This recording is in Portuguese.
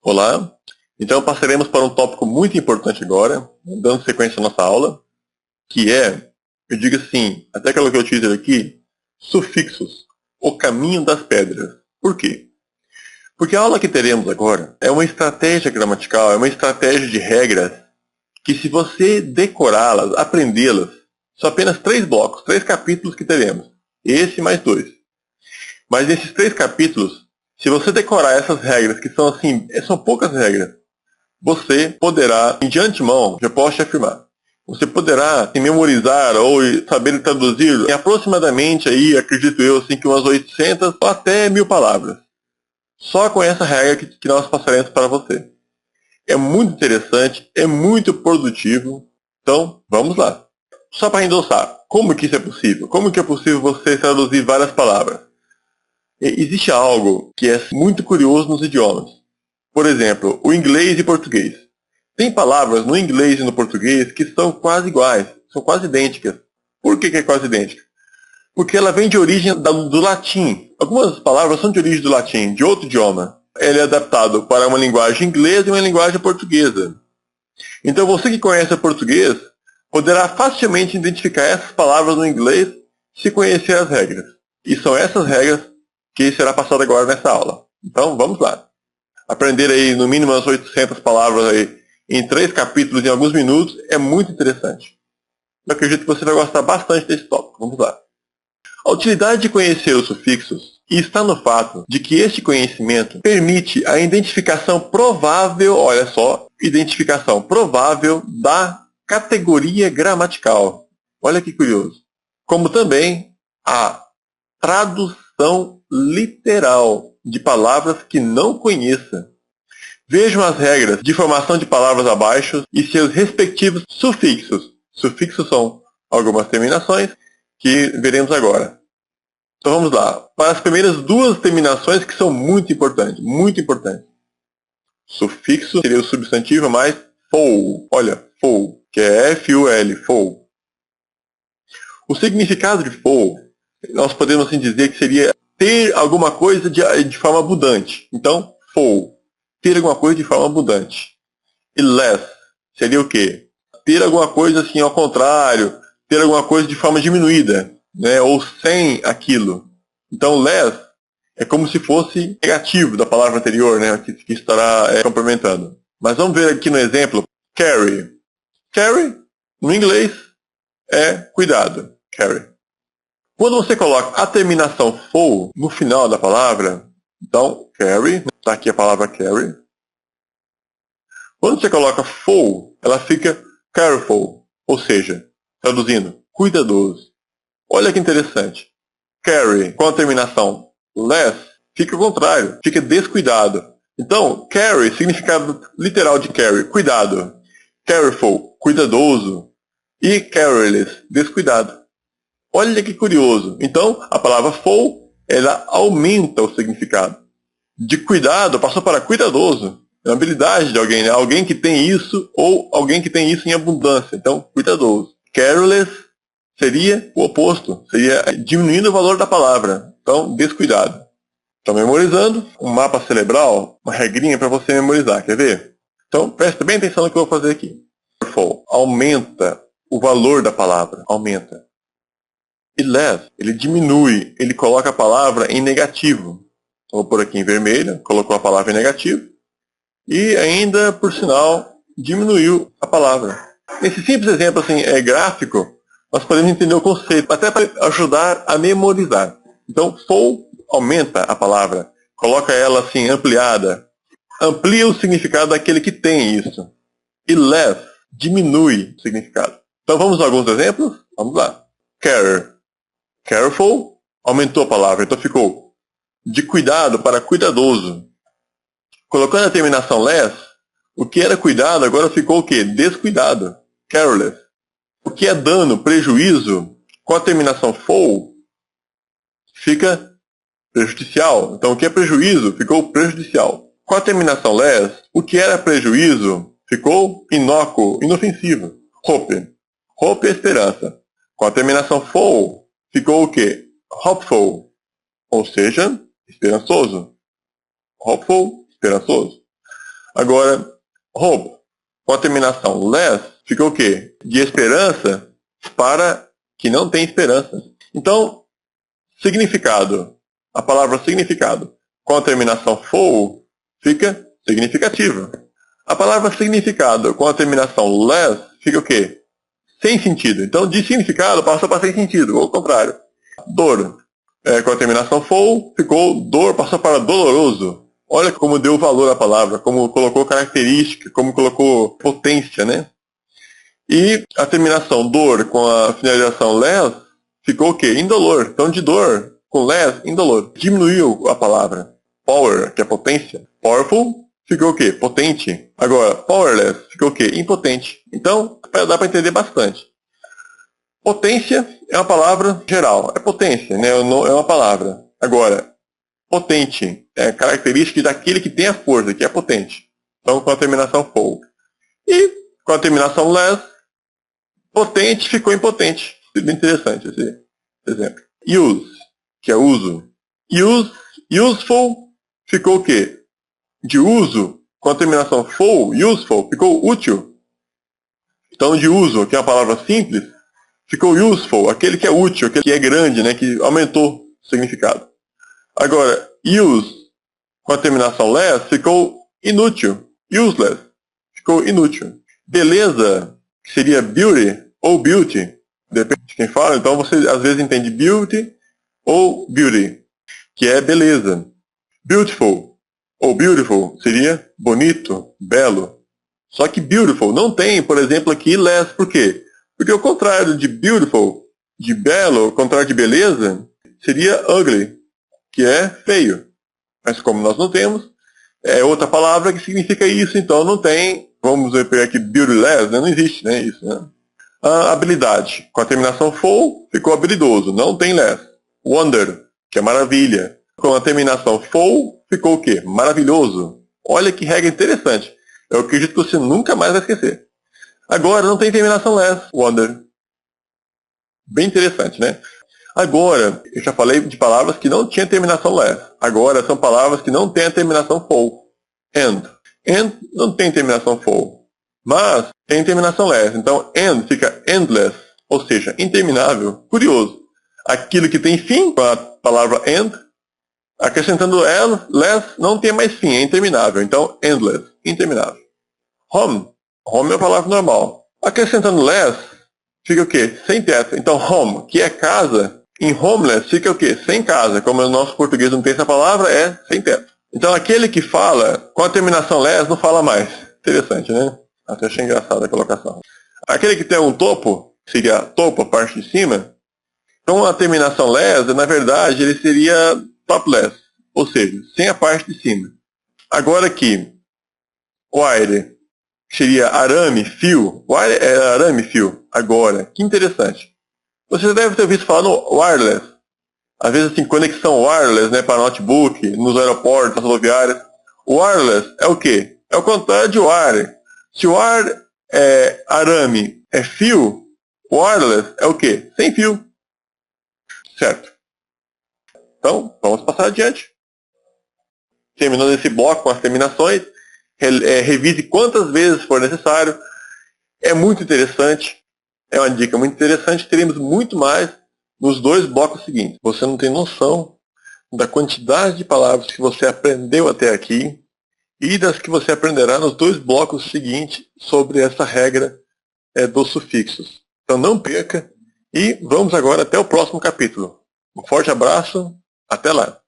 Olá, então passaremos para um tópico muito importante agora, dando sequência à nossa aula, que é, eu digo assim, até aquilo que eu utilizo aqui, sufixos, o caminho das pedras. Por quê? Porque a aula que teremos agora é uma estratégia gramatical, é uma estratégia de regras, que se você decorá-las, aprendê-las, são apenas 3 blocos, 3 capítulos que teremos. Esse mais 2. Mas nesses 3 capítulos, se você decorar essas regras, que são assim, são poucas regras, você poderá, de antemão, já posso te afirmar, você poderá se memorizar ou saber traduzir em aproximadamente, aí, acredito eu, assim, que umas 800 ou até 1000 palavras. Só com essa regra que nós passaremos para você. É muito interessante, é muito produtivo. Então, vamos lá. Só para endossar, como que isso é possível? Como que é possível você traduzir várias palavras? Existe algo que é muito curioso nos idiomas. Por exemplo, o inglês e português. Tem palavras no inglês e no português que são quase iguais, são quase idênticas. Por que é quase idêntica? Porque ela vem de origem do latim. Algumas palavras são de origem do latim, de outro idioma. Ele é adaptado para uma linguagem inglesa e uma linguagem portuguesa. Então você que conhece o português poderá facilmente identificar essas palavras no inglês se conhecer as regras. E são essas regras que será passada agora nessa aula. Então vamos lá. Aprender aí no mínimo umas 800 palavras aí em 3 capítulos em alguns minutos é muito interessante. Eu acredito que você vai gostar bastante desse tópico. Vamos lá. A utilidade de conhecer os sufixos está no fato de que este conhecimento permite a identificação provável, olha só, identificação provável da categoria gramatical. Olha que curioso. Como também a tradução literal de palavras que não conheça. Vejam as regras de formação de palavras abaixo e seus respectivos sufixos. Sufixos são algumas terminações que veremos agora. Então vamos lá. Para as primeiras 2 terminações que são muito importantes. Muito importantes. Sufixo seria o substantivo mais fol. Olha, fol, que é F-U-L, fol. O significado de fol, nós podemos assim dizer que seria ter alguma coisa de forma abundante. Então, fol. Ter alguma coisa de forma abundante. E less seria o quê? Ter alguma coisa assim ao contrário, ter alguma coisa de forma diminuída, né? Ou sem aquilo. Então, less é como se fosse negativo da palavra anterior, né? Que estará complementando. Mas vamos ver aqui no exemplo, carry. Carry, no inglês, é cuidado. Carry. Quando você coloca a terminação fol no final da palavra, então, carry, está aqui a palavra carry. Quando você coloca fol, ela fica careful, ou seja, traduzindo, cuidadoso. Olha que interessante. Carry, com a terminação less, fica o contrário, fica descuidado. Então, carry, significado literal de carry, cuidado. Careful, cuidadoso. E careless, descuidado. Olha que curioso. Então, a palavra fol, ela aumenta o significado. De cuidado, passou para cuidadoso. É uma habilidade de alguém, né? Alguém que tem isso ou alguém que tem isso em abundância. Então, cuidadoso. Careless seria o oposto. Seria diminuindo o valor da palavra. Então, descuidado. Estão memorizando? Um mapa cerebral, uma regrinha para você memorizar. Quer ver? Então, presta bem atenção no que eu vou fazer aqui. Careful aumenta o valor da palavra. Aumenta. E less, ele diminui, ele coloca a palavra em negativo. Então, vou pôr aqui em vermelho, colocou a palavra em negativo. E ainda, por sinal, diminuiu a palavra. Nesse simples exemplo assim, gráfico, nós podemos entender o conceito, até para ajudar a memorizar. Então, fol aumenta a palavra, coloca ela assim, ampliada. Amplia o significado daquele que tem isso. E less diminui o significado. Então, vamos a alguns exemplos? Vamos lá. Care. Careful, aumentou a palavra, então ficou de cuidado para cuidadoso. Colocando a terminação less, o que era cuidado agora ficou o quê? Descuidado. Careless. O que é dano, prejuízo, com a terminação fol, fica prejudicial. Então, o que é prejuízo ficou prejudicial. Com a terminação less, o que era prejuízo ficou inócuo, inofensivo. Hope. Hope é esperança. Com a terminação fol, ficou o quê? Hopeful, ou seja, esperançoso. Hopeful, esperançoso. Agora, hope, com a terminação less, fica o quê? De esperança para que não tem esperança. Então, significado. A palavra significado com a terminação full fica significativa. A palavra significado com a terminação less fica o quê? Sem sentido. Então, de significado passa para sem sentido, ou ao contrário. Dor. Com a terminação full, ficou dor, passou para doloroso. Olha como deu valor à palavra, como colocou característica, como colocou potência, né? E a terminação dor com a finalização less ficou o quê? Indolor. Então, de dor com less, indolor. Diminuiu a palavra. Power, que é potência. Powerful, ficou o quê? Potente. Agora, powerless, ficou o quê? Impotente. Então, dá para entender bastante. Potência é uma palavra geral. É potência, né? É uma palavra. Agora, potente é característica daquele que tem a força, que é potente. Então, com a terminação full. E com a terminação less, potente ficou impotente. Bem interessante esse exemplo. Use, que é uso. Useful ficou o quê? De uso, com a terminação full, useful, ficou útil. Então, de uso, que é uma palavra simples, ficou useful, aquele que é útil, aquele que é grande, né, que aumentou o significado. Agora, use, com a terminação less, ficou inútil, useless, ficou inútil. Beleza, que seria beauty ou beauty, depende de quem fala, então você às vezes entende beauty ou beauty, que é beleza. Beautiful ou beautiful seria bonito, belo. Só que beautiful não tem, por exemplo, aqui less. Por quê? Porque o contrário de beautiful, de belo, o contrário de beleza, seria ugly, que é feio. Mas como nós não temos, é outra palavra que significa isso, então não tem, vamos pegar aqui beautyless, né? Não existe, né, isso, né? A habilidade, com a terminação full, ficou habilidoso, não tem less. Wonder, que é maravilha. Com a terminação full, ficou o quê? Maravilhoso. Olha que regra interessante. Eu acredito que você nunca mais vai esquecer. Agora não tem terminação less. Wonder. Bem interessante, né? Agora, eu já falei de palavras que não tinham terminação less. Agora são palavras que não têm a terminação full. And. And não tem terminação full. Mas tem terminação less. Então, and fica endless. Ou seja, interminável. Curioso. Aquilo que tem fim, com a palavra and, acrescentando less, não tem mais fim, é interminável. Então, endless, interminável. Home. Home é uma palavra normal. Acrescentando less, fica o quê? Sem teto. Então, home, que é casa, em homeless fica o quê? Sem casa. Como o nosso português não tem essa palavra, é sem teto. Então, aquele que fala, com a terminação less, não fala mais. Interessante, né? Até achei engraçada a colocação. Aquele que tem um topo, seria topo, a parte de cima, com a terminação less, na verdade, ele seria topless, ou seja, sem a parte de cima. Agora aqui, wire, seria arame, fio. Wire é arame, fio. Agora, que interessante. Você deve ter ouvido falar no wireless. Às vezes, assim, conexão wireless, né, para notebook, nos aeroportos, nas rodoviárias. Wireless é o quê? É o contrário de wire. Se wire é arame, é fio, wireless é o quê? Sem fio. Certo. Então, vamos passar adiante. Terminando esse bloco com as terminações, revise quantas vezes for necessário. É muito interessante, é uma dica muito interessante. Teremos muito mais nos dois blocos seguintes. Você não tem noção da quantidade de palavras que você aprendeu até aqui e das que você aprenderá nos dois blocos seguintes sobre essa regra dos sufixos. Então não perca e vamos agora até o próximo capítulo. Um forte abraço, até lá!